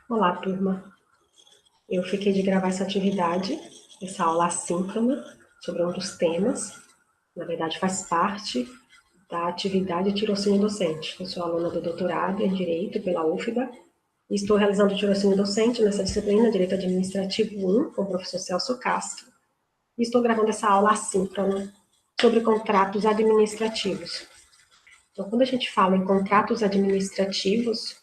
Olá, turma. Eu fiquei de gravar essa atividade, essa aula assíncrona, sobre um dos temas. Na verdade, faz parte da atividade tirocínio docente. Eu sou aluna do doutorado em Direito pela UFBA e estou realizando o tirocínio docente nessa disciplina, Direito Administrativo 1, com o professor Celso Castro. E estou gravando essa aula assíncrona sobre contratos administrativos. Então, quando a gente fala em contratos administrativos,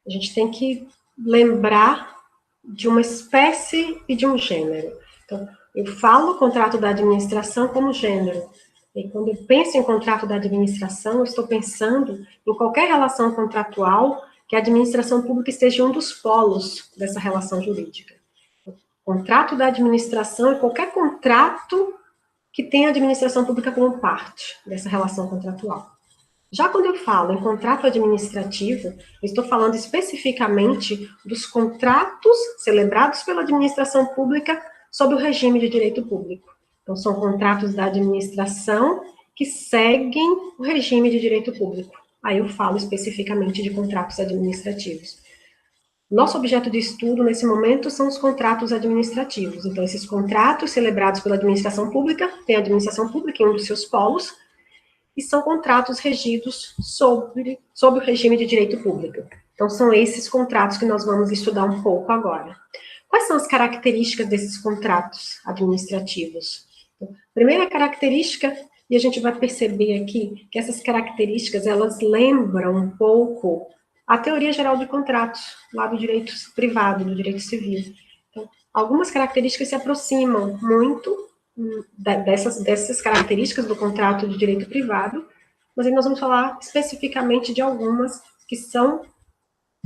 a gente tem que lembrar de uma espécie e de um gênero. Então, eu falo contrato da administração como gênero. E quando eu penso em contrato da administração, eu estou pensando em qualquer relação contratual que a administração pública esteja um dos polos dessa relação jurídica. Contrato da administração é qualquer contrato que tenha a administração pública como parte dessa relação contratual. Já quando eu falo em contrato administrativo, eu estou falando especificamente dos contratos celebrados pela administração pública sob o regime de direito público. Então, são contratos da administração que seguem o regime de direito público. Aí eu falo especificamente de contratos administrativos. Nosso objeto de estudo, nesse momento, são os contratos administrativos. Então, esses contratos celebrados pela administração pública, tem a administração pública em um dos seus polos, e são contratos regidos sob o regime de direito público. Então, são esses contratos que nós vamos estudar um pouco agora. Quais são as características desses contratos administrativos? Então, primeira característica, e a gente vai perceber aqui que essas características, elas lembram um pouco a teoria geral de contratos, lá do direito privado, do direito civil. Então, algumas características se aproximam muito dessas características do contrato de direito privado, mas aí nós vamos falar especificamente de algumas que são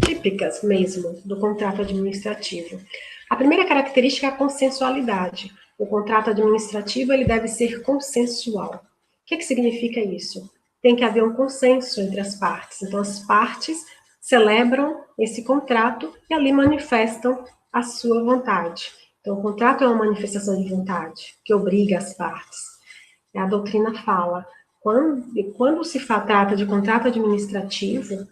típicas mesmo do contrato administrativo. A primeira característica é a consensualidade. O contrato administrativo ele deve ser consensual. O que significa isso? Tem que haver um consenso entre as partes. Então, as partes celebram esse contrato e ali manifestam a sua vontade. Então, o contrato é uma manifestação de vontade que obriga as partes. A doutrina fala, quando se trata de contrato administrativo,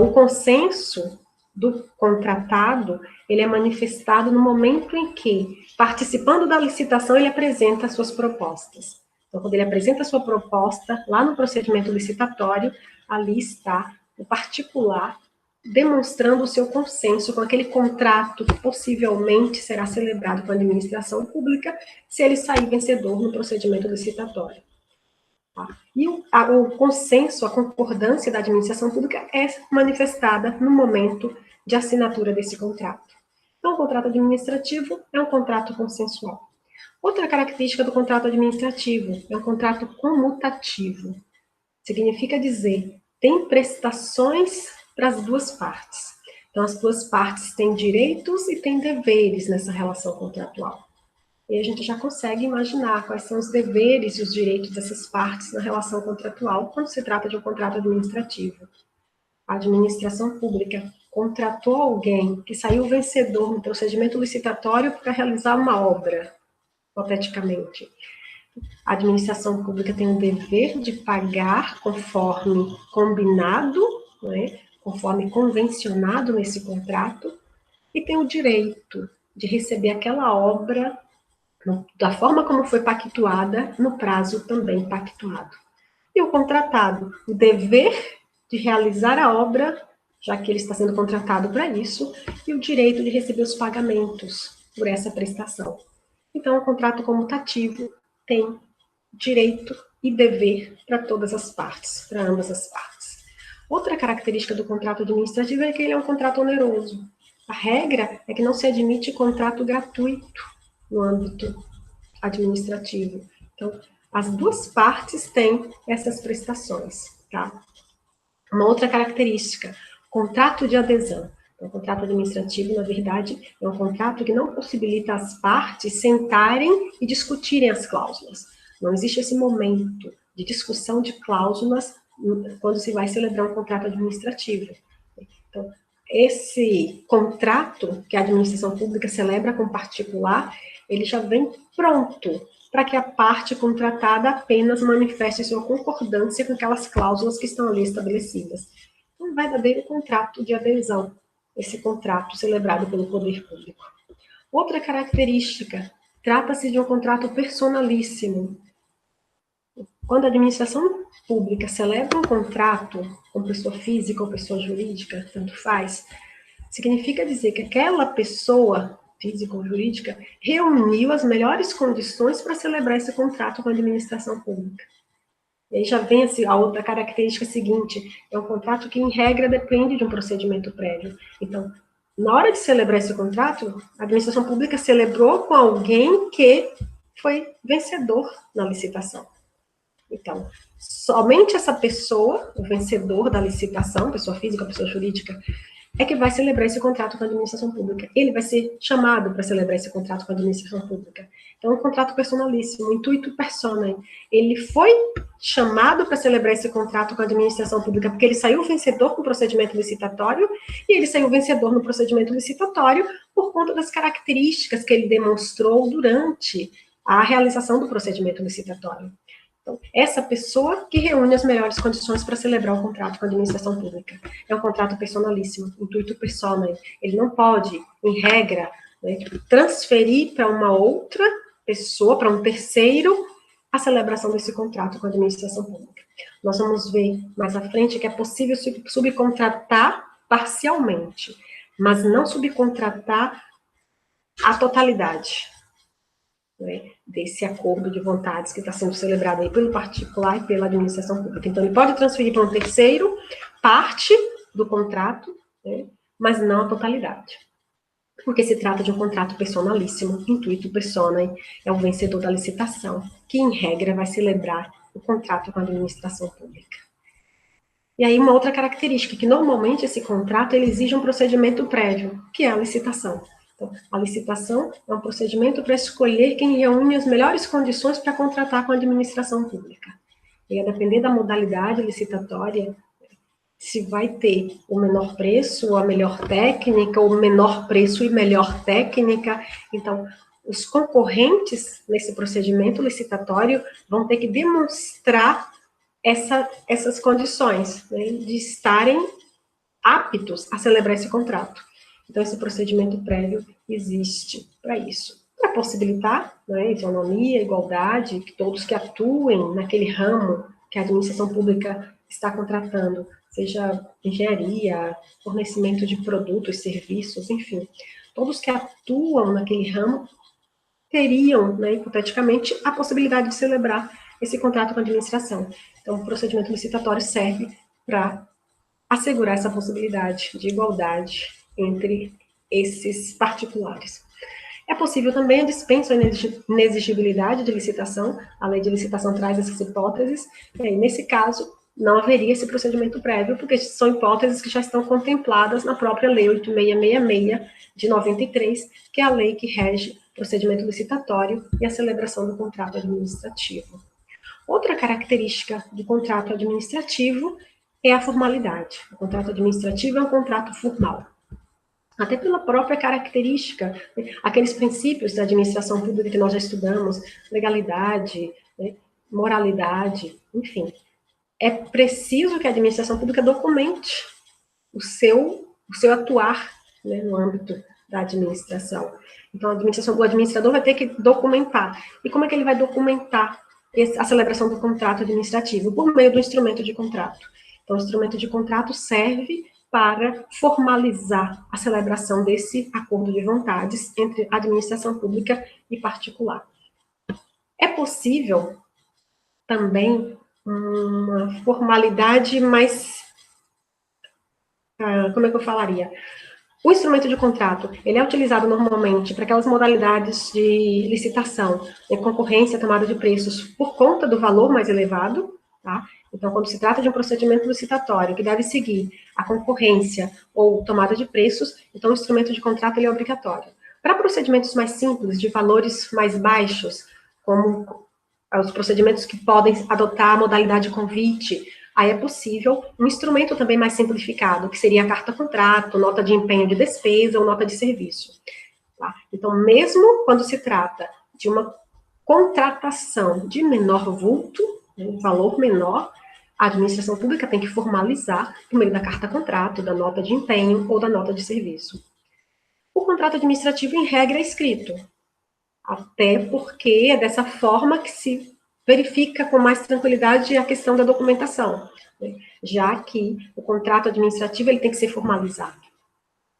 o consenso do contratado, ele é manifestado no momento em que, participando da licitação, ele apresenta as suas propostas. Então, quando ele apresenta a sua proposta, lá no procedimento licitatório, ali está o particular demonstrando o seu consenso com aquele contrato que possivelmente será celebrado com a administração pública, se ele sair vencedor no procedimento licitatório. E o consenso, a concordância da administração pública é manifestada no momento de assinatura desse contrato. Então, o contrato administrativo é um contrato consensual. Outra característica do contrato administrativo é um contrato comutativo. Significa dizer, tem prestações para as duas partes. Então, as duas partes têm direitos e têm deveres nessa relação contratual. E a gente já consegue imaginar quais são os deveres e os direitos dessas partes na relação contratual quando se trata de um contrato administrativo. A administração pública contratou alguém que saiu vencedor no procedimento licitatório para realizar uma obra, hipoteticamente. A administração pública tem o dever de pagar conforme combinado, né, conforme convencionado nesse contrato, e tem o direito de receber aquela obra da forma como foi pactuada, no prazo também pactuado. E o contratado, o dever de realizar a obra, já que ele está sendo contratado para isso, e o direito de receber os pagamentos por essa prestação. Então, o contrato comutativo tem direito e dever para todas as partes, para ambas as partes. Outra característica do contrato administrativo é que ele é um contrato oneroso. A regra é que não se admite contrato gratuito no âmbito administrativo. Então, as duas partes têm essas prestações, tá? Uma outra característica, contrato de adesão. Então, o contrato administrativo, na verdade, é um contrato que não possibilita as partes sentarem e discutirem as cláusulas. Não existe esse momento de discussão de cláusulas quando se vai celebrar um contrato administrativo. Então, esse contrato que a administração pública celebra com particular, ele já vem pronto para que a parte contratada apenas manifeste sua concordância com aquelas cláusulas que estão ali estabelecidas. Um verdadeiro contrato de adesão. esse contrato celebrado pelo poder público. Outra característica, trata-se de um contrato personalíssimo. Quando a administração pública celebra um contrato com pessoa física ou pessoa jurídica, tanto faz, significa dizer que aquela pessoa, física ou jurídica, reuniu as melhores condições para celebrar esse contrato com a administração pública. E aí já vem a outra característica seguinte, é um contrato que, em regra, depende de um procedimento prévio. Então, na hora de celebrar esse contrato, a administração pública celebrou com alguém que foi vencedor na licitação. Então, somente essa pessoa, o vencedor da licitação, pessoa física, pessoa jurídica, é que vai celebrar esse contrato com a administração pública. Ele vai ser chamado para celebrar esse contrato com a administração pública. Então, é um contrato personalíssimo, intuito personae. Ele foi chamado para celebrar esse contrato com a administração pública porque ele saiu vencedor no procedimento licitatório e ele saiu vencedor no procedimento licitatório por conta das características que ele demonstrou durante a realização do procedimento licitatório. Então, essa pessoa que reúne as melhores condições para celebrar o contrato com a administração pública. É um contrato personalíssimo, intuito personae. Ele não pode, em regra, né, transferir para uma outra pessoa, para um terceiro, a celebração desse contrato com a administração pública. Nós vamos ver mais à frente que é possível subcontratar parcialmente, mas não subcontratar a totalidade, né, desse acordo de vontades que está sendo celebrado aí pelo particular e pela administração pública. Então, ele pode transferir para um terceiro parte do contrato, né, mas não a totalidade. Porque se trata de um contrato personalíssimo, intuito personae, é o vencedor da licitação, que, em regra, vai celebrar o contrato com a administração pública. E aí, uma outra característica, que normalmente esse contrato ele exige um procedimento prévio, que é a licitação. Então, a licitação é um procedimento para escolher quem reúne as melhores condições para contratar com a administração pública. E a depender da modalidade licitatória, se vai ter o menor preço, a melhor técnica, ou menor preço e melhor técnica. Então, os concorrentes nesse procedimento licitatório vão ter que demonstrar essas condições, né, de estarem aptos a celebrar esse contrato. Então, esse procedimento prévio existe para isso. Para possibilitar, né, isonomia, igualdade, que todos que atuem naquele ramo que a administração pública está contratando, seja engenharia, fornecimento de produtos, serviços, enfim, todos que atuam naquele ramo teriam, né, hipoteticamente, a possibilidade de celebrar esse contrato com a administração. Então, o procedimento licitatório serve para assegurar essa possibilidade de igualdade entre esses particulares. É possível também a dispensa ou inexigibilidade de licitação, a lei de licitação traz essas hipóteses, e aí, nesse caso, não haveria esse procedimento prévio, porque são hipóteses que já estão contempladas na própria Lei 8666 de 93, que é a lei que rege o procedimento licitatório e a celebração do contrato administrativo. Outra característica do contrato administrativo é a formalidade. O contrato administrativo é um contrato formal. Até pela própria característica, né, aqueles princípios da administração pública que nós já estudamos, legalidade, né, moralidade, enfim. É preciso que a administração pública documente o seu atuar, né, no âmbito da administração. Então, o administrador vai ter que documentar. E como é que ele vai documentar a celebração do contrato administrativo? Por meio do instrumento de contrato. Então, o instrumento de contrato serve para formalizar a celebração desse acordo de vontades entre administração pública e particular. É possível também uma formalidade mais, como é que eu falaria? O instrumento de contrato, ele é utilizado normalmente para aquelas modalidades de licitação, concorrência, tomada de preços, por conta do valor mais elevado, tá? Então, quando se trata de um procedimento licitatório que deve seguir a concorrência ou tomada de preços, então o instrumento de contrato ele é obrigatório. Para procedimentos mais simples, de valores mais baixos, como os procedimentos que podem adotar a modalidade convite, aí é possível um instrumento também mais simplificado, que seria a carta-contrato, nota de empenho de despesa ou nota de serviço. Tá? Então, mesmo quando se trata de uma contratação de menor vulto, um valor menor, a administração pública tem que formalizar por meio da carta-contrato, da nota de empenho ou da nota de serviço. O contrato administrativo, em regra, é escrito, até porque é dessa forma que se verifica com mais tranquilidade a questão da documentação, né? Já que o contrato administrativo ele tem que ser formalizado.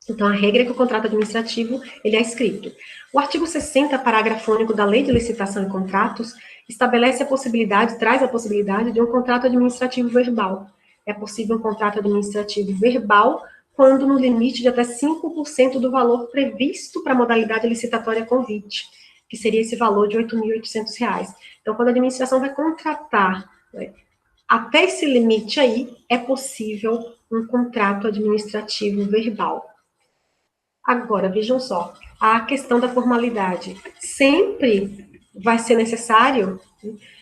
Então, a regra é que o contrato administrativo ele é escrito. O artigo 60, parágrafo único da Lei de Licitação e Contratos, estabelece a possibilidade, traz a possibilidade de um contrato administrativo verbal. É possível um contrato administrativo verbal quando no limite de até 5% do valor previsto para a modalidade licitatória convite, que seria esse valor de R$ 8.800. Então, quando a administração vai contratar, né, até esse limite aí, é possível um contrato administrativo verbal. Agora, vejam só, a questão da formalidade. Sempre vai ser necessário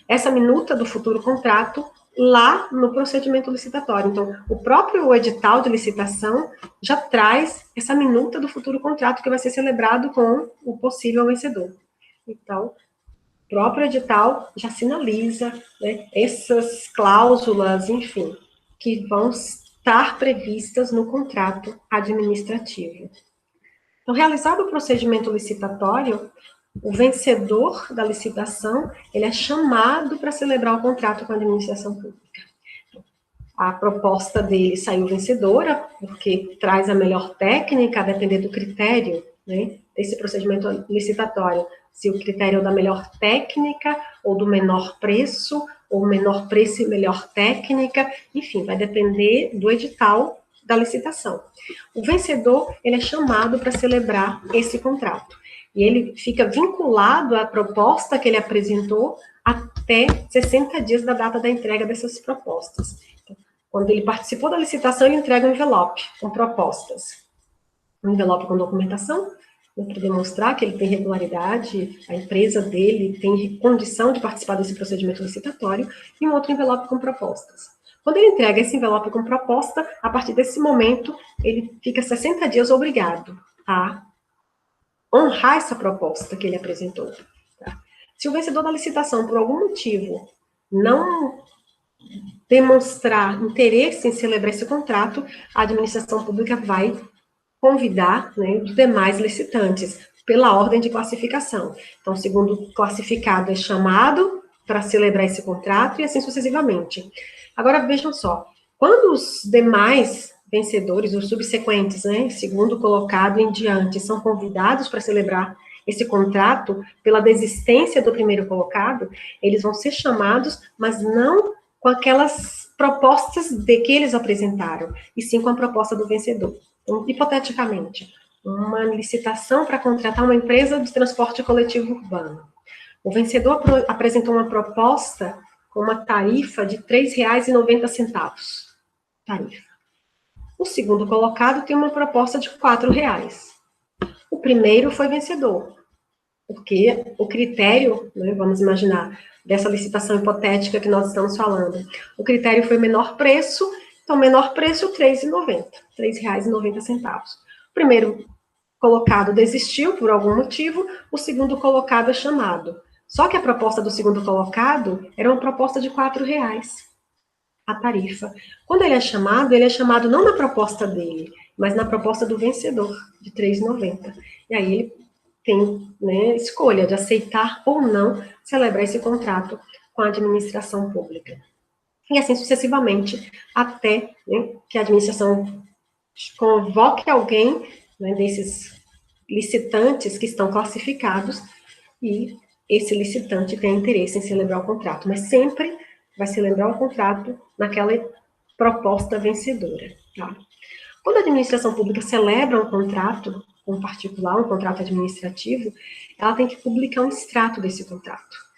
essa minuta do futuro contrato lá no procedimento licitatório. Então, o próprio edital de licitação já traz essa minuta do futuro contrato que vai ser celebrado com o possível vencedor. Então, o próprio edital já sinaliza, né, essas cláusulas, enfim, que vão estar previstas no contrato administrativo. Então, realizado o procedimento licitatório, o vencedor da licitação, ele é chamado para celebrar o contrato com a administração pública. A proposta dele saiu vencedora, porque traz a melhor técnica, a depender do critério, né, desse procedimento licitatório. Se o critério é da melhor técnica, ou do menor preço, ou menor preço e melhor técnica, enfim, vai depender do edital da licitação. O vencedor, ele é chamado para celebrar esse contrato. E ele fica vinculado à proposta que ele apresentou até 60 dias da data da entrega dessas propostas. Então, quando ele participou da licitação, ele entrega um envelope com propostas. Um envelope com documentação, para demonstrar que ele tem regularidade, a empresa dele tem condição de participar desse procedimento licitatório, e um outro envelope com propostas. Quando ele entrega esse envelope com proposta, a partir desse momento, ele fica 60 dias obrigado a honrar essa proposta que ele apresentou. Tá? Se o vencedor da licitação, por algum motivo, não demonstrar interesse em celebrar esse contrato, a administração pública vai convidar, né, os demais licitantes, pela ordem de classificação. Então, o segundo classificado é chamado para celebrar esse contrato e assim sucessivamente. Agora, vejam só, quando os demais vencedores, os subsequentes, né, segundo colocado em diante, são convidados para celebrar esse contrato pela desistência do primeiro colocado, eles vão ser chamados, mas não com aquelas propostas de que eles apresentaram, e sim com a proposta do vencedor. Então, hipoteticamente, uma licitação para contratar uma empresa de transporte coletivo urbano. O vencedor apresentou uma proposta com uma tarifa de R$ 3,90. Tarifa. O segundo colocado tem uma proposta de R$ 4,00. O primeiro foi vencedor, porque o critério, né, vamos imaginar, dessa licitação hipotética que nós estamos falando, o critério foi menor preço, então menor preço, R$ 3,90. R$ 3,90. O primeiro colocado desistiu por algum motivo, o segundo colocado é chamado. Só que a proposta do segundo colocado era uma proposta de R$ 4,00, a tarifa. Quando ele é chamado não na proposta dele, mas na proposta do vencedor, de R$ 3,90. E aí ele tem, né, escolha de aceitar ou não celebrar esse contrato com a administração pública. E assim sucessivamente, até, né, que a administração convoque alguém, né, desses licitantes que estão classificados e esse licitante tem interesse em celebrar o contrato, mas sempre vai celebrar o contrato naquela proposta vencedora. Tá? Quando a administração pública celebra um contrato com um particular, um contrato administrativo, ela tem que publicar um extrato desse contrato.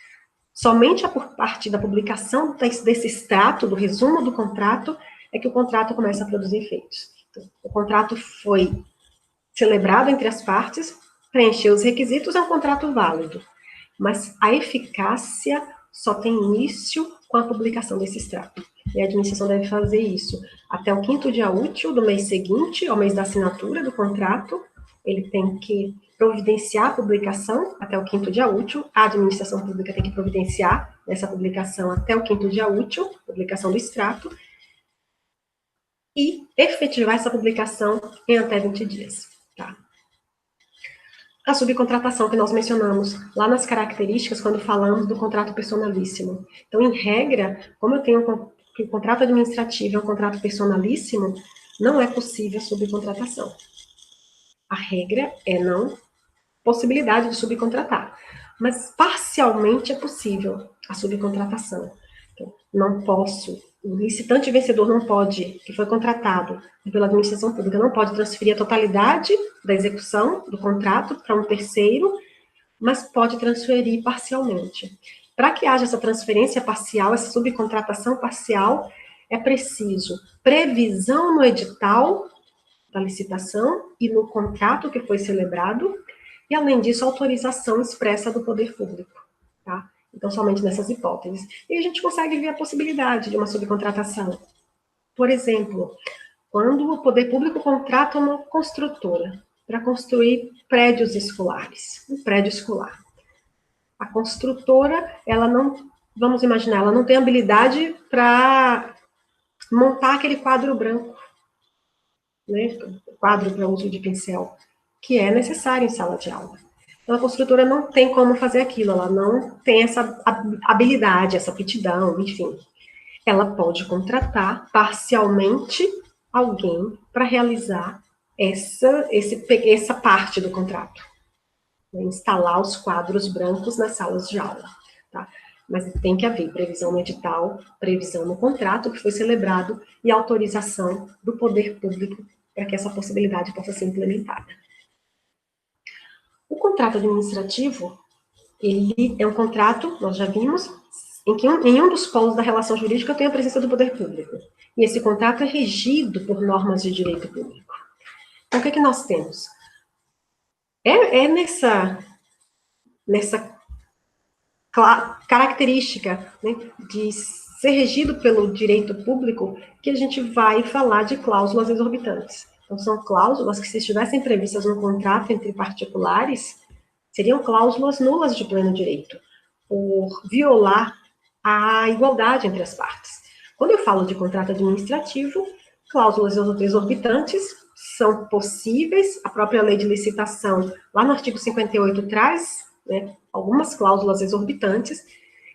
Somente a partir da publicação desse extrato, do resumo do contrato, é que o contrato começa a produzir efeitos. Então, o contrato foi celebrado entre as partes, preencheu os requisitos, é um contrato válido. Mas a eficácia só tem início com a publicação desse extrato. E a administração deve fazer isso até o 5º dia útil do mês seguinte, ao mês da assinatura do contrato. Ele tem que providenciar a publicação até o 5º dia útil, a administração pública tem que providenciar essa publicação até o 5º dia útil, publicação do extrato, e efetivar essa publicação em até 20 dias. Tá? A subcontratação que nós mencionamos lá nas características, quando falamos do contrato personalíssimo. Então, em regra, como eu tenho que o contrato administrativo é um contrato personalíssimo, não é possível a subcontratação. A regra é não possibilidade de subcontratar, mas parcialmente é possível a subcontratação. Então, não posso, o licitante vencedor não pode, que foi contratado pela administração pública, não pode transferir a totalidade da execução do contrato para um terceiro, mas pode transferir parcialmente. Para que haja essa transferência parcial, essa subcontratação parcial, é preciso previsão no edital da licitação e no contrato que foi celebrado, e, além disso, autorização expressa do poder público, tá? Então, somente nessas hipóteses. E a gente consegue ver a possibilidade de uma subcontratação. Por exemplo, quando o poder público contrata uma construtora para construir prédios escolares, um prédio escolar. A construtora, ela não, vamos imaginar, ela não tem habilidade para montar aquele quadro branco, né? Quadro para uso de pincel, que é necessário em sala de aula. Então, a construtora não tem como fazer aquilo, ela não tem essa habilidade, essa aptidão, enfim. Ela pode contratar parcialmente alguém para realizar essa parte do contrato. Né? Instalar os quadros brancos nas salas de aula. Tá? Mas tem que haver previsão no edital, previsão no contrato que foi celebrado e autorização do poder público para que essa possibilidade possa ser implementada. O contrato administrativo, ele é um contrato, nós já vimos, em que em um dos polos da relação jurídica eu tenho a presença do poder público. E esse contrato é regido por normas de direito público. Então, o que é que nós temos? Nessa característica, né, de ser regido pelo direito público que a gente vai falar de cláusulas exorbitantes. Então, são cláusulas que, se estivessem previstas no contrato entre particulares, seriam cláusulas nulas de pleno direito, por violar a igualdade entre as partes. Quando eu falo de contrato administrativo, cláusulas exorbitantes são possíveis, a própria lei de licitação, lá no artigo 58, traz, né, algumas cláusulas exorbitantes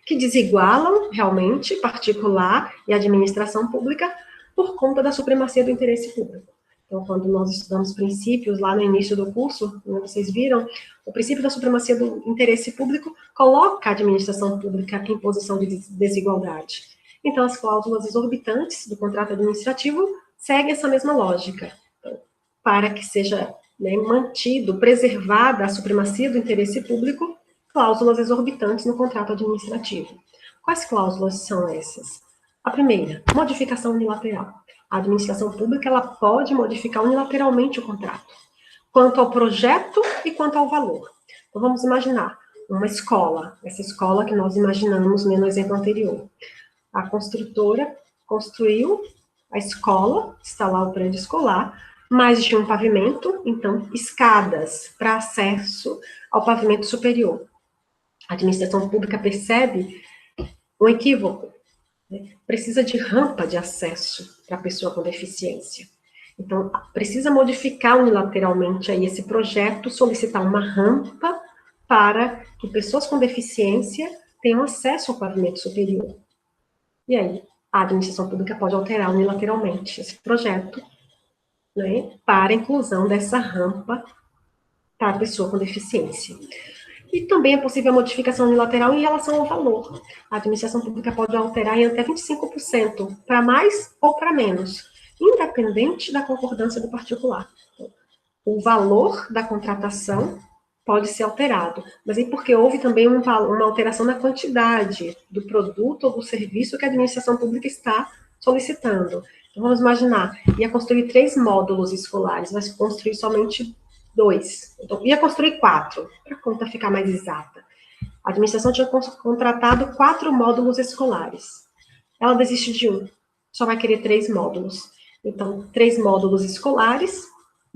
que desigualam realmente particular e administração pública por conta da supremacia do interesse público. Então, quando nós estudamos princípios lá no início do curso, como vocês viram, o princípio da supremacia do interesse público coloca a administração pública em posição de desigualdade. Então, as cláusulas exorbitantes do contrato administrativo seguem essa mesma lógica. Então, para que seja, né, mantido, preservada a supremacia do interesse público, cláusulas exorbitantes no contrato administrativo. Quais cláusulas são essas? A primeira, modificação unilateral. A administração pública, ela pode modificar unilateralmente o contrato, quanto ao projeto e quanto ao valor. Então, vamos imaginar uma escola, essa escola que nós imaginamos, né, no exemplo anterior. A construtora construiu a escola, instalar o prédio escolar, mas tinha um pavimento, então, escadas para acesso ao pavimento superior. A administração pública percebe um equívoco, né? Precisa de rampa de acesso para a pessoa com deficiência. Então, precisa modificar unilateralmente aí esse projeto, solicitar uma rampa para que pessoas com deficiência tenham acesso ao pavimento superior. E aí, a administração pública pode alterar unilateralmente esse projeto, né, para a inclusão dessa rampa para a pessoa com deficiência. E também é possível a modificação unilateral em relação ao valor. A administração pública pode alterar em até 25%, para mais ou para menos, independente da concordância do particular. O valor da contratação pode ser alterado, mas é porque houve também uma alteração na quantidade do produto ou do serviço que a administração pública está solicitando. Então, vamos imaginar, ia construir 3 módulos escolares, vai construir somente 2. Então, ia construir 4, para a conta ficar mais exata. A administração tinha contratado 4 módulos escolares. Ela desiste de um, só vai querer 3 módulos. Então, 3 módulos escolares,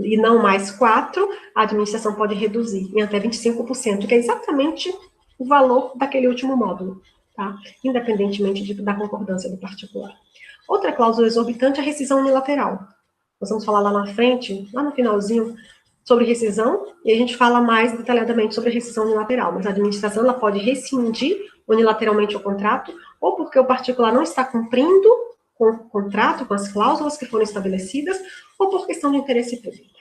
e não mais 4, a administração pode reduzir em até 25%, que é exatamente o valor daquele último módulo, tá? Independentemente da concordância do particular. Outra cláusula exorbitante é a rescisão unilateral. Nós vamos falar lá na frente, lá no finalzinho, sobre rescisão, e a gente fala mais detalhadamente sobre a rescisão unilateral, mas a administração ela pode rescindir unilateralmente o contrato, ou porque o particular não está cumprindo com o contrato, com as cláusulas que foram estabelecidas, ou por questão de interesse público.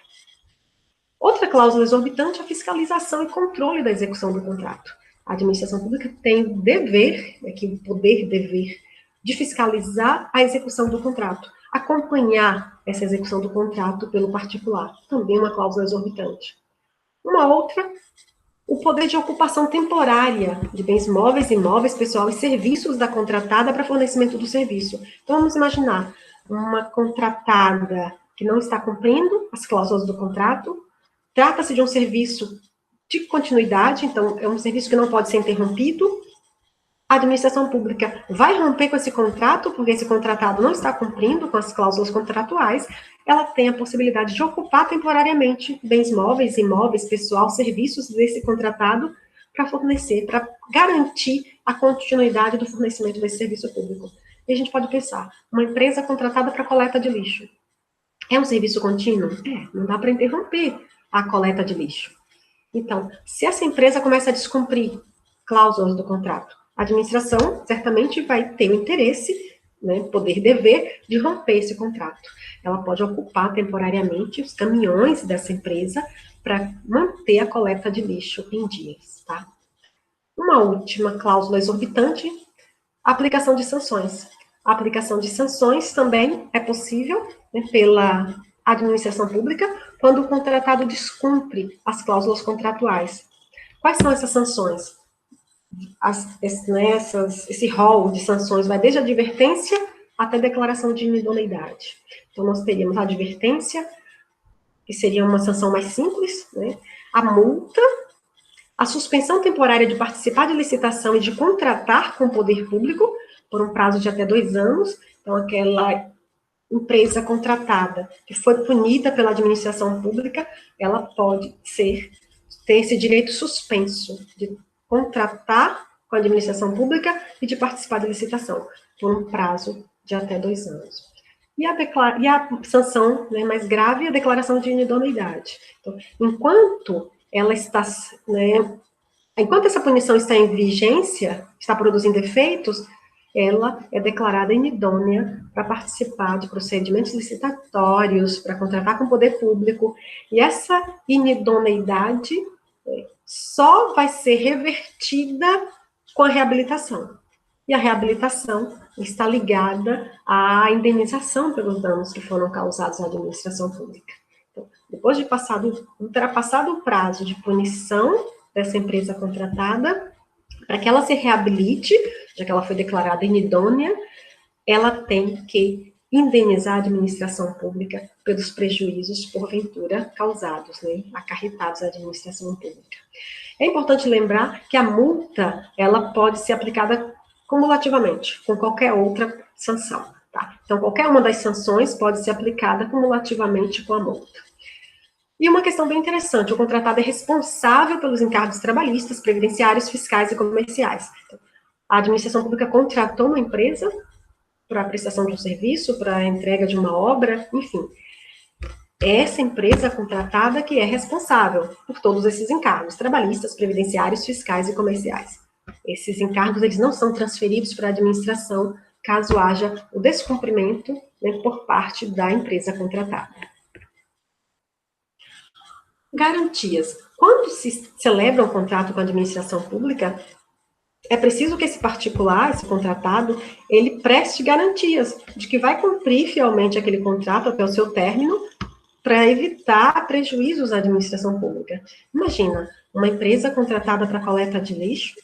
Outra cláusula exorbitante é a fiscalização e controle da execução do contrato. A administração pública tem o dever, aqui o poder-dever, de fiscalizar a execução do contrato, acompanhar essa execução do contrato pelo particular, também uma cláusula exorbitante. Uma outra, o poder de ocupação temporária de bens móveis, imóveis, pessoal e serviços da contratada para fornecimento do serviço. Então, vamos imaginar uma contratada que não está cumprindo as cláusulas do contrato, trata-se de um serviço de continuidade, então é um serviço que não pode ser interrompido. A administração pública vai romper com esse contrato, porque esse contratado não está cumprindo com as cláusulas contratuais, ela tem a possibilidade de ocupar temporariamente bens móveis, imóveis, pessoal, serviços desse contratado para fornecer, para garantir a continuidade do fornecimento desse serviço público. E a gente pode pensar, uma empresa contratada para coleta de lixo, é um serviço contínuo? Não dá para interromper a coleta de lixo. Então, se essa empresa começa a descumprir cláusulas do contrato, a administração certamente vai ter o interesse, né, poder dever de romper esse contrato. Ela pode ocupar temporariamente os caminhões dessa empresa para manter a coleta de lixo em dias, tá? Uma última cláusula exorbitante, a aplicação de sanções. A aplicação de sanções também é possível, né, pela administração pública quando o contratado descumpre as cláusulas contratuais. Quais são essas sanções? Esse rol de sanções vai desde a advertência até a declaração de inidoneidade. Então, nós teríamos a advertência, que seria uma sanção mais simples, né? A multa, a suspensão temporária de participar de licitação e de contratar com o poder público por um prazo de até 2 anos. Então, aquela empresa contratada que foi punida pela administração pública, ela pode ter esse direito suspenso de contratar com a administração pública e de participar da licitação por um prazo de até 2 anos. E a sanção, né, mais grave é a declaração de inidoneidade. Então, enquanto essa punição está em vigência, está produzindo efeitos, ela é declarada inidônea para participar de procedimentos licitatórios, para contratar com o poder público, e essa inidoneidade só vai ser revertida com a reabilitação. E a reabilitação está ligada à indenização pelos danos que foram causados à administração pública. Então, depois de ultrapassado o prazo de punição dessa empresa contratada, para que ela se reabilite, já que ela foi declarada inidônea, ela tem que indenizar a administração pública pelos prejuízos, porventura, causados, né, acarretados à administração pública. É importante lembrar que a multa, ela pode ser aplicada cumulativamente, com qualquer outra sanção, tá? Então, qualquer uma das sanções pode ser aplicada cumulativamente com a multa. E uma questão bem interessante, o contratado é responsável pelos encargos trabalhistas, previdenciários, fiscais e comerciais. Então, a administração pública contratou uma empresa para a prestação de um serviço, para a entrega de uma obra, enfim. É essa empresa contratada que é responsável por todos esses encargos trabalhistas, previdenciários, fiscais e comerciais. Esses encargos, eles não são transferidos para a administração, caso haja o descumprimento, né, por parte da empresa contratada. Garantias. Quando se celebra um contrato com a administração pública, é preciso que esse particular, esse contratado, ele preste garantias de que vai cumprir fielmente aquele contrato até o seu término, para evitar prejuízos à administração pública. Imagina, uma empresa contratada para coleta de lixo,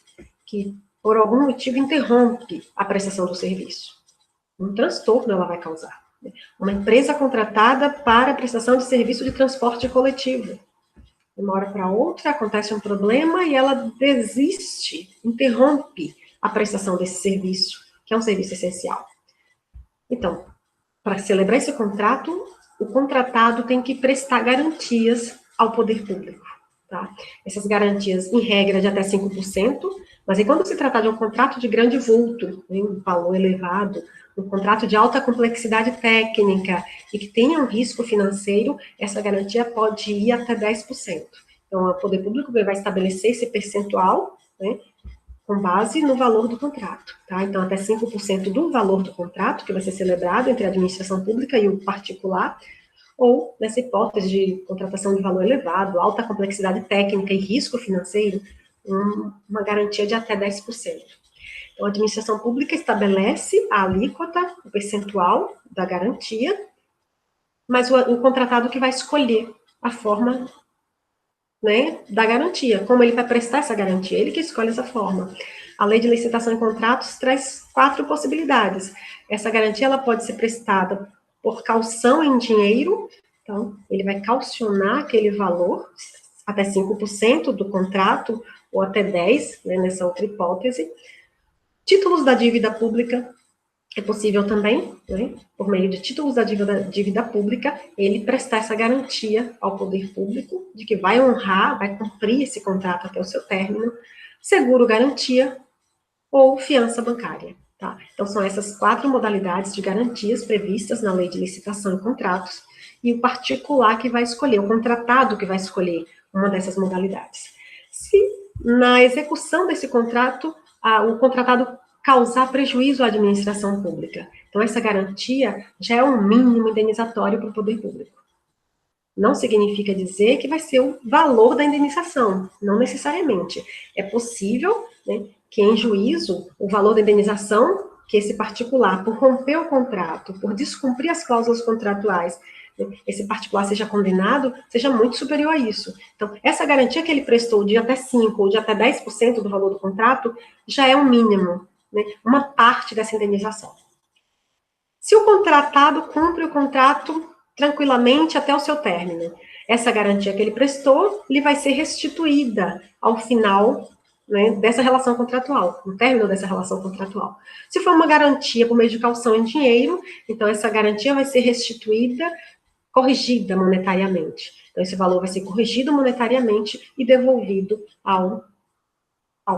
que por algum motivo interrompe a prestação do serviço. Um transtorno ela vai causar. Uma empresa contratada para a prestação de serviço de transporte coletivo. De uma hora para outra, acontece um problema e ela desiste, interrompe a prestação desse serviço, que é um serviço essencial. Então, para celebrar esse contrato, o contratado tem que prestar garantias ao poder público, tá? Essas garantias, em regra, de até 5%, mas aí quando se tratar de um contrato de grande vulto, né, um valor elevado, um contrato de alta complexidade técnica e que tenha um risco financeiro, essa garantia pode ir até 10%. Então, o poder público vai estabelecer esse percentual, né, com base no valor do contrato, tá? Então, até 5% do valor do contrato, que vai ser celebrado entre a administração pública e o particular, ou, nessa hipótese de contratação de valor elevado, alta complexidade técnica e risco financeiro, uma garantia de até 10%. Então, a administração pública estabelece a alíquota, o percentual da garantia, mas o contratado que vai escolher a forma, né, da garantia, como ele vai prestar essa garantia, ele que escolhe essa forma. A lei de licitação e contratos traz 4 possibilidades. Essa garantia ela pode ser prestada por caução em dinheiro, então ele vai caucionar aquele valor, até 5% do contrato, ou até 10%, né, nessa outra hipótese. Títulos da dívida pública, é possível também, né, por meio de títulos da dívida pública, ele prestar essa garantia ao poder público de que vai honrar, vai cumprir esse contrato até o seu término, seguro-garantia ou fiança bancária. Tá? Então, são essas 4 modalidades de garantias previstas na Lei de Licitação e Contratos, e o particular que vai escolher, o contratado que vai escolher uma dessas modalidades. Se na execução desse contrato, o contratado causar prejuízo à administração pública. Então, essa garantia já é um mínimo indenizatório para o poder público. Não significa dizer que vai ser o valor da indenização, não necessariamente. É possível, né, que em juízo, o valor da indenização que esse particular, por romper o contrato, por descumprir as cláusulas contratuais, né, esse particular seja condenado, seja muito superior a isso. Então, essa garantia que ele prestou de até 5% ou de até 10% do valor do contrato, já é um mínimo, né, uma parte dessa indenização. Se o contratado cumpre o contrato tranquilamente até o seu término, essa garantia que ele prestou, lhe vai ser restituída ao final, né, dessa relação contratual, no término dessa relação contratual. Se for uma garantia por meio de caução em dinheiro, então essa garantia vai ser restituída, corrigida monetariamente. Então esse valor vai ser corrigido monetariamente e devolvido ao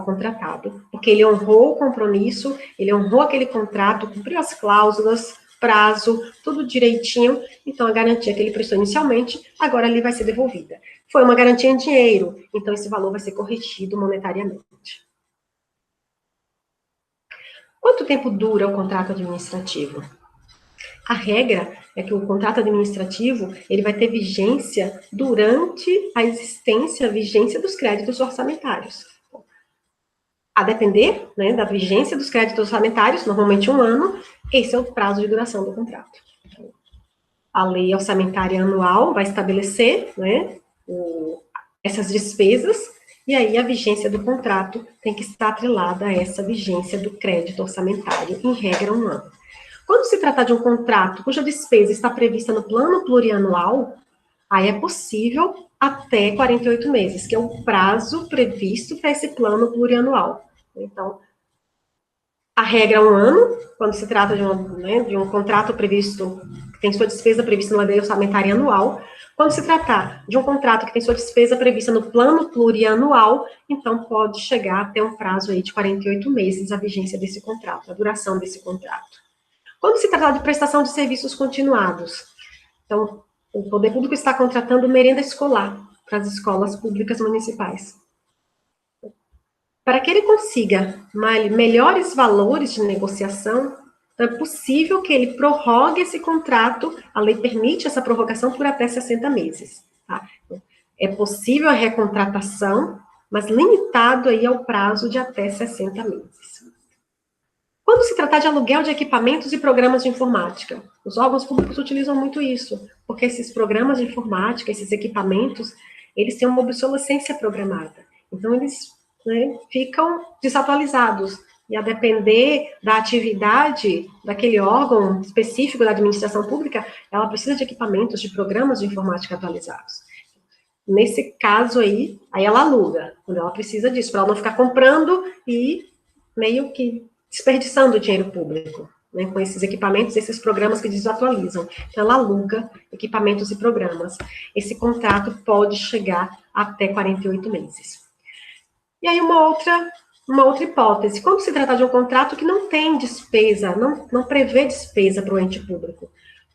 contratado, porque ele honrou o compromisso, ele honrou aquele contrato, cumpriu as cláusulas, prazo, tudo direitinho, então a garantia que ele prestou inicialmente, agora ele vai ser devolvida. Foi uma garantia em dinheiro, então esse valor vai ser corrigido monetariamente. Quanto tempo dura o contrato administrativo? A regra é que o contrato administrativo, ele vai ter vigência durante a existência, a vigência dos créditos orçamentários. A depender, né, da vigência dos créditos orçamentários, normalmente 1 ano, esse é o prazo de duração do contrato. A lei orçamentária anual vai estabelecer, né, essas despesas, e aí a vigência do contrato tem que estar atrelada a essa vigência do crédito orçamentário, em regra 1 ano. Quando se trata de um contrato cuja despesa está prevista no plano plurianual, aí é possível até 48 meses, que é o prazo previsto para esse plano plurianual. Então, a regra é 1 ano, quando se trata de um contrato previsto, que tem sua despesa prevista na lei orçamentária anual. Quando se tratar de um contrato que tem sua despesa prevista no plano plurianual, então pode chegar até um prazo aí de 48 meses a vigência desse contrato, a duração desse contrato. Quando se trata de prestação de serviços continuados, então, o poder público está contratando merenda escolar para as escolas públicas municipais. Para que ele consiga melhores valores de negociação, é possível que ele prorrogue esse contrato, a lei permite essa prorrogação por até 60 meses. Tá? É possível a recontratação, mas limitado aí ao prazo de até 60 meses. Quando se tratar de aluguel de equipamentos e programas de informática, os órgãos públicos utilizam muito isso, porque esses programas de informática, esses equipamentos, eles têm uma obsolescência programada. Então, eles, né, ficam desatualizados. E a depender da atividade daquele órgão específico da administração pública, ela precisa de equipamentos, de programas de informática atualizados. Nesse caso aí ela aluga, quando ela precisa disso, para ela não ficar comprando e meio que desperdiçando o dinheiro público. né, com esses equipamentos, esses programas que desatualizam. Então, ela aluga equipamentos e programas. Esse contrato pode chegar até 48 meses. E aí, uma outra hipótese, quando se trata de um contrato que não tem despesa, não prevê despesa para o ente público.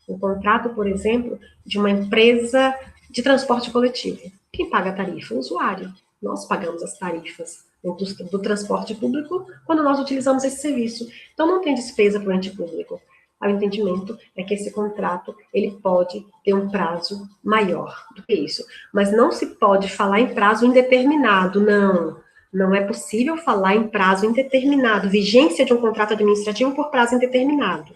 Um contrato, por exemplo, de uma empresa de transporte coletivo. Quem paga a tarifa? O usuário. Nós pagamos as tarifas do transporte público quando nós utilizamos esse serviço. Então, não tem despesa para o ente público. O entendimento é que esse contrato ele pode ter um prazo maior do que isso. Mas não se pode falar em prazo indeterminado, não. Não é possível falar em prazo indeterminado, vigência de um contrato administrativo por prazo indeterminado.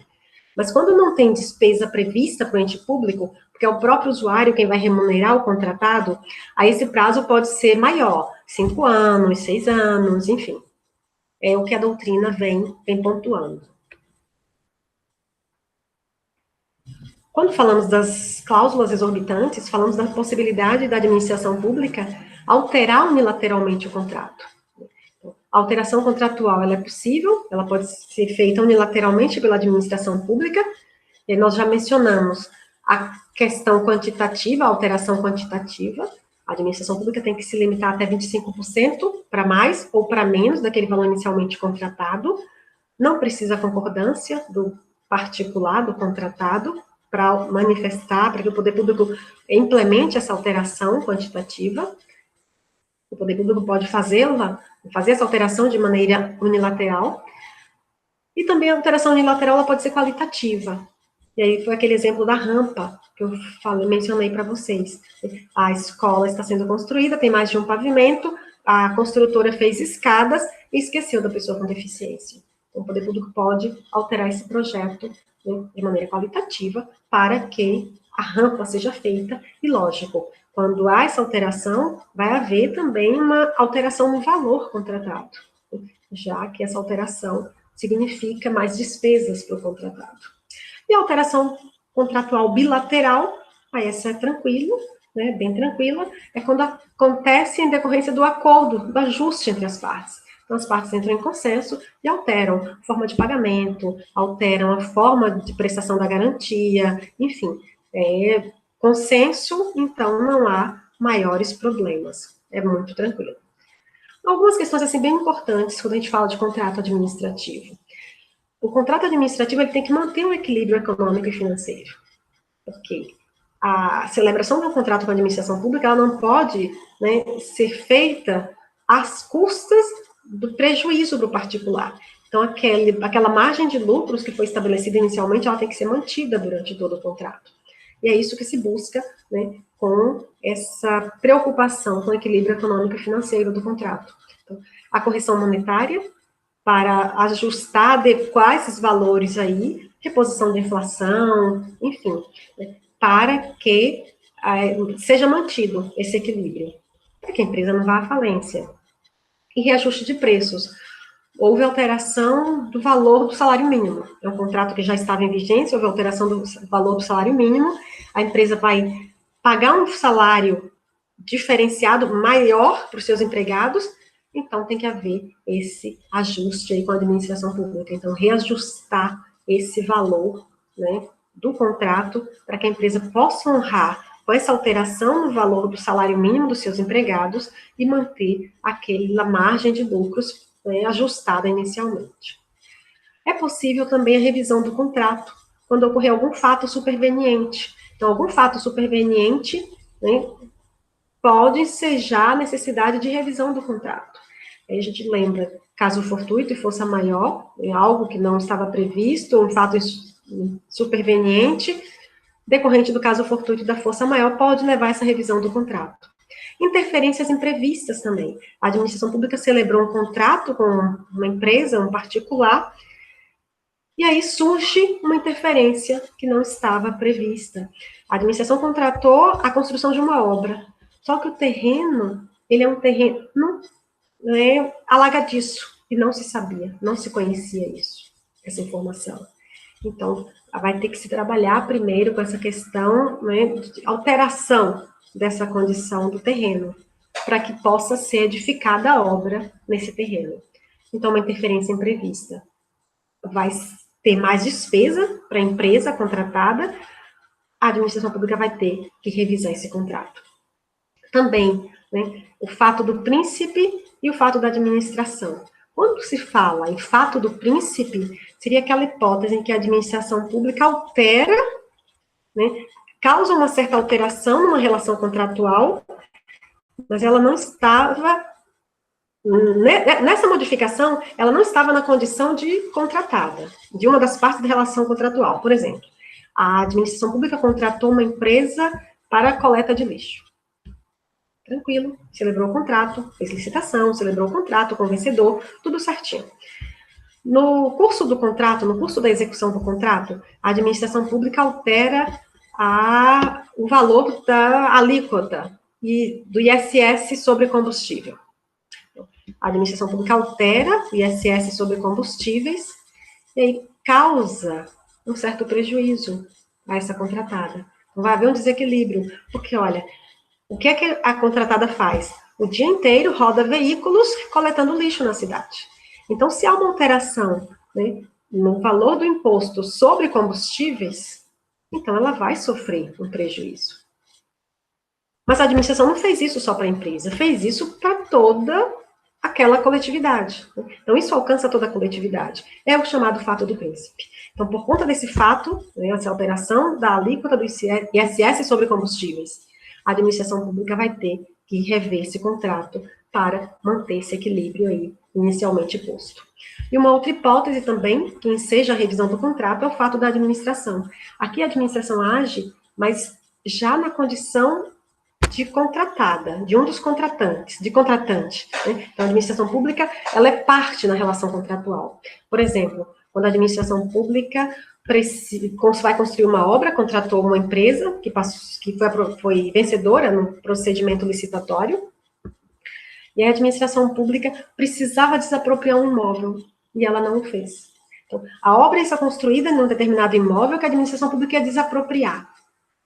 Mas quando não tem despesa prevista para o ente público, porque é o próprio usuário quem vai remunerar o contratado, aí esse prazo pode ser maior, 5 anos, 6 anos, enfim. É o que a doutrina vem pontuando. Quando falamos das cláusulas exorbitantes, falamos da possibilidade da administração pública alterar unilateralmente o contrato. A alteração contratual ela é possível, ela pode ser feita unilateralmente pela administração pública, e nós já mencionamos a questão quantitativa, a alteração quantitativa. A administração pública tem que se limitar até 25% para mais ou para menos daquele valor inicialmente contratado. Não precisa concordância do particular, do contratado, para manifestar, para que o poder público implemente essa alteração quantitativa. O poder público pode fazer essa alteração de maneira unilateral. E também a alteração unilateral ela pode ser qualitativa. E aí foi aquele exemplo da rampa que eu mencionei para vocês. A escola está sendo construída, tem mais de um pavimento, a construtora fez escadas e esqueceu da pessoa com deficiência. Então, o poder público pode alterar esse projeto, né, de maneira qualitativa para que a rampa seja feita. E, lógico, quando há essa alteração, vai haver também uma alteração no valor contratado, já que essa alteração significa mais despesas para o contratado. E a alteração contratual bilateral, aí essa é tranquilo, né, bem tranquila, é quando acontece em decorrência do acordo, do ajuste entre as partes. Então, as partes entram em consenso e alteram a forma de pagamento, alteram a forma de prestação da garantia, enfim, consenso, então não há maiores problemas, é muito tranquilo. Algumas questões, assim, bem importantes quando a gente fala de contrato administrativo. O contrato administrativo ele tem que manter um equilíbrio econômico e financeiro. Porque a celebração de um contrato com a administração pública ela não pode, né, ser feita às custas do prejuízo do particular. Então, aquela margem de lucros que foi estabelecida inicialmente, ela tem que ser mantida durante todo o contrato. E é isso que se busca, né, com essa preocupação com o equilíbrio econômico e financeiro do contrato. Então, a correção monetária, para ajustar, adequar esses valores aí, reposição de inflação, enfim, né, para que seja mantido esse equilíbrio, para que a empresa não vá à falência. E reajuste de preços. Houve alteração do valor do salário mínimo. É um contrato que já estava em vigência, houve alteração do valor do salário mínimo, a empresa vai pagar um salário diferenciado maior para os seus empregados, então tem que haver esse ajuste aí com a administração pública. Então, reajustar esse valor, né, do contrato para que a empresa possa honrar com essa alteração no valor do salário mínimo dos seus empregados e manter aquela margem de lucros, né, ajustada inicialmente. É possível também a revisão do contrato quando ocorrer algum fato superveniente. Então, algum fato superveniente, né, pode ensejar a necessidade de revisão do contrato. Aí a gente lembra, caso fortuito e força maior, algo que não estava previsto, um fato superveniente, decorrente do caso fortuito e da força maior, pode levar a essa revisão do contrato. Interferências imprevistas também. A administração pública celebrou um contrato com uma empresa, um particular, e aí surge uma interferência que não estava prevista. A administração contratou a construção de uma obra, só que o terreno, ele é um terreno alagadiço, e não se sabia, não se conhecia isso, essa informação. Então, vai ter que se trabalhar primeiro com essa questão, né, de alteração dessa condição do terreno, para que possa ser edificada a obra nesse terreno. Então, uma interferência imprevista vai ter mais despesa para a empresa contratada, a administração pública vai ter que revisar esse contrato. Também, né, o fato do príncipe e o fato da administração. Quando se fala em fato do príncipe, seria aquela hipótese em que a administração pública altera, né, causa uma certa alteração numa relação contratual, mas ela não estava, nessa modificação, ela não estava na condição de contratada, de uma das partes da relação contratual. Por exemplo, a administração pública contratou uma empresa para a coleta de lixo. Tranquilo, celebrou o contrato, fez licitação, celebrou o contrato com o vencedor, tudo certinho. No curso do contrato, no curso da execução do contrato, a administração pública altera o valor da alíquota e do ISS sobre combustível. A administração pública altera o ISS sobre combustíveis e aí causa um certo prejuízo a essa contratada. Então, vai haver um desequilíbrio, porque, olha, o que é que a contratada faz? O dia inteiro roda veículos coletando lixo na cidade. Então, se há uma alteração, né, no valor do imposto sobre combustíveis, então ela vai sofrer um prejuízo. Mas a administração não fez isso só para a empresa, fez isso para toda aquela coletividade. Então, isso alcança toda a coletividade. É o chamado fato do príncipe. Então, por conta desse fato, né, essa alteração da alíquota do ISS sobre combustíveis, a administração pública vai ter que rever esse contrato para manter esse equilíbrio aí inicialmente posto. E uma outra hipótese também, que enseja a revisão do contrato, é o fato da administração. Aqui a administração age, mas já na condição de contratada, de um dos contratantes, de contratante. Né? Então, a administração pública, ela é parte na relação contratual. Por exemplo, quando a administração pública vai construir uma obra, contratou uma empresa que foi vencedora no procedimento licitatório, e a administração pública precisava desapropriar um imóvel, e ela não o fez. Então, a obra está construída em um determinado imóvel que a administração pública ia desapropriar.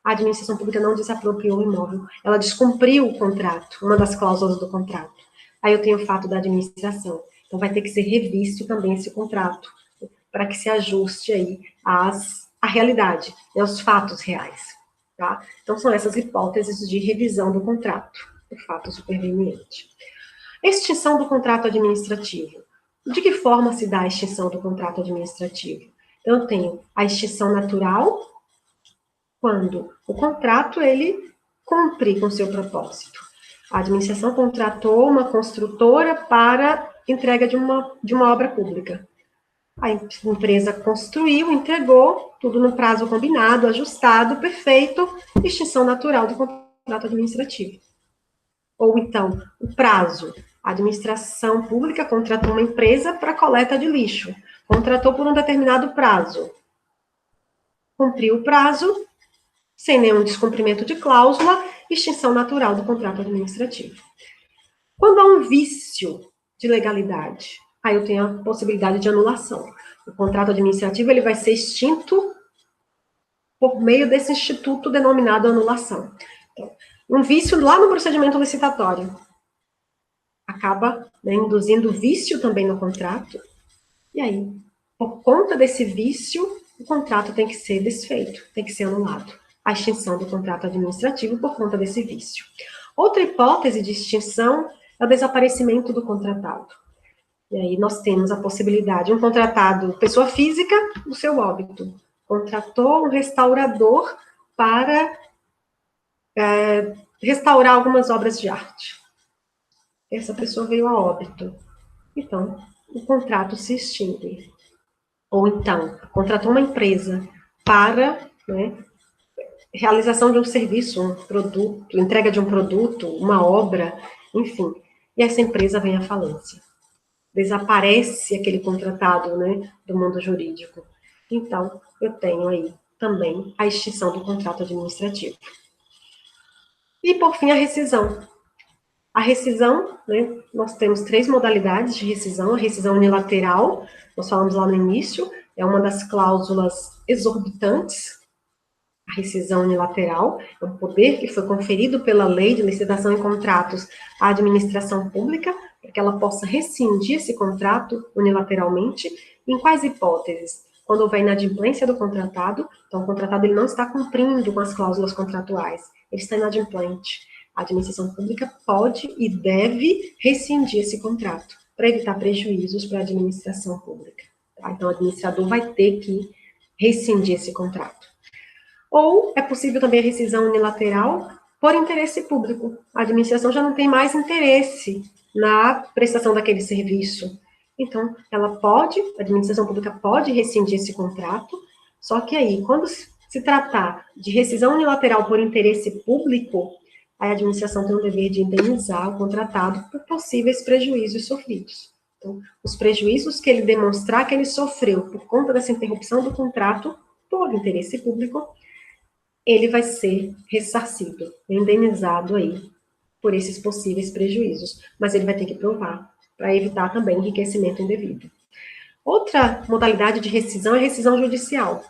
A administração pública não desapropriou o imóvel, ela descumpriu o contrato, uma das cláusulas do contrato. Aí eu tenho o fato da administração. Então, vai ter que ser revisto também esse contrato, para que se ajuste aí à realidade, aos fatos reais. Tá? Então, são essas hipóteses de revisão do contrato, o fato superveniente. Extinção do contrato administrativo. De que forma se dá a extinção do contrato administrativo? Então, eu tenho a extinção natural, quando o contrato, ele cumpre com seu propósito. A administração contratou uma construtora para entrega de uma obra pública. A empresa construiu, entregou, tudo no prazo combinado, ajustado, perfeito, extinção natural do contrato administrativo. Ou então, o prazo. A administração pública contratou uma empresa para coleta de lixo. Contratou por um determinado prazo. Cumpriu o prazo, sem nenhum descumprimento de cláusula, extinção natural do contrato administrativo. Quando há um vício de legalidade, aí eu tenho a possibilidade de anulação. O contrato administrativo ele vai ser extinto por meio desse instituto denominado anulação. Então, um vício lá no procedimento licitatório acaba, né, induzindo vício também no contrato, e aí, por conta desse vício, o contrato tem que ser desfeito, tem que ser anulado. A extinção do contrato administrativo por conta desse vício. Outra hipótese de extinção é o desaparecimento do contratado. E aí nós temos a possibilidade, um contratado, pessoa física, o seu óbito. Contratou um restaurador para restaurar algumas obras de arte. Essa pessoa veio a óbito. Então, o contrato se extingue. Ou então, contratou uma empresa para, né, realização de um serviço, um produto, entrega de um produto, uma obra, enfim. E essa empresa vem à falência. Desaparece aquele contratado, né, do mundo jurídico. Então, eu tenho aí também a extinção do contrato administrativo. E, por fim, a rescisão. A rescisão, né, nós temos 3 modalidades de rescisão. A rescisão unilateral, nós falamos lá no início, é uma das cláusulas exorbitantes. A rescisão unilateral é um poder que foi conferido pela Lei de Licitação e Contratos à administração pública, para que ela possa rescindir esse contrato unilateralmente. Em quais hipóteses? quando houver inadimplência do contratado, então o contratado ele não está cumprindo com as cláusulas contratuais, ele está inadimplente. A administração pública pode e deve rescindir esse contrato, para evitar prejuízos para a administração pública. Tá? Então, o administrador vai ter que rescindir esse contrato. Ou é possível também a rescisão unilateral por interesse público. A administração já não tem mais interesse na prestação daquele serviço. Então, a administração pública pode rescindir esse contrato, só que aí, quando se tratar de rescisão unilateral por interesse público, a administração tem o dever de indenizar o contratado por possíveis prejuízos sofridos. Então, os prejuízos que ele demonstrar que ele sofreu por conta dessa interrupção do contrato por interesse público, ele vai ser ressarcido, indenizado aí por esses possíveis prejuízos, mas ele vai ter que provar, para evitar também enriquecimento indevido. Outra modalidade de rescisão é a rescisão judicial.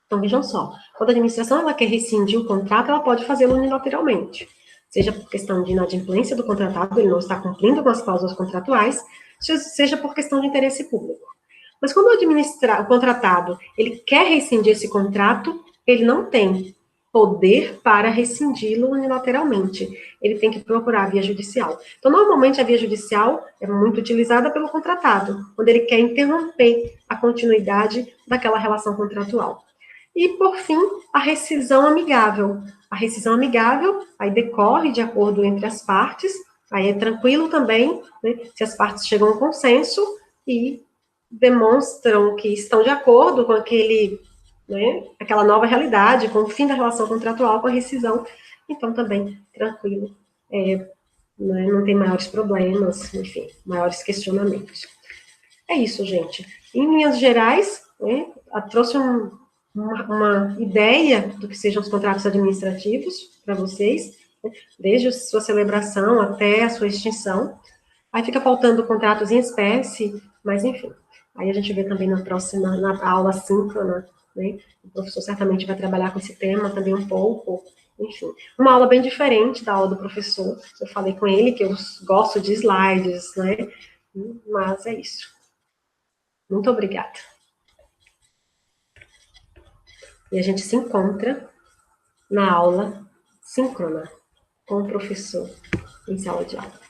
Então, vejam só, quando a administração ela quer rescindir o contrato, ela pode fazê-lo unilateralmente, seja por questão de inadimplência do contratado, ele não está cumprindo com as cláusulas contratuais, seja por questão de interesse público. Mas quando o contratado ele quer rescindir esse contrato, ele não tem poder para rescindi-lo unilateralmente. Ele tem que procurar a via judicial. Então, normalmente, a via judicial é muito utilizada pelo contratado, quando ele quer interromper a continuidade daquela relação contratual. E, por fim, a rescisão amigável. A rescisão amigável, aí decorre de acordo entre as partes, aí é tranquilo também, né, se as partes chegam a um consenso e demonstram que estão de acordo com aquela nova realidade, com o fim da relação contratual, com a rescisão, então também tranquilo, não tem maiores problemas, enfim, maiores questionamentos. É isso, gente. Em linhas gerais, trouxe uma ideia do que sejam os contratos administrativos para vocês, desde a sua celebração até a sua extinção. Aí fica faltando contratos em espécie, mas enfim. Aí a gente vê também na aula síncrona, né? O professor certamente vai trabalhar com esse tema também um pouco, enfim. Uma aula bem diferente da aula do professor. Eu falei com ele que eu gosto de slides, né? Mas é isso. Muito obrigada. E a gente se encontra na aula síncrona com o professor em sala de aula.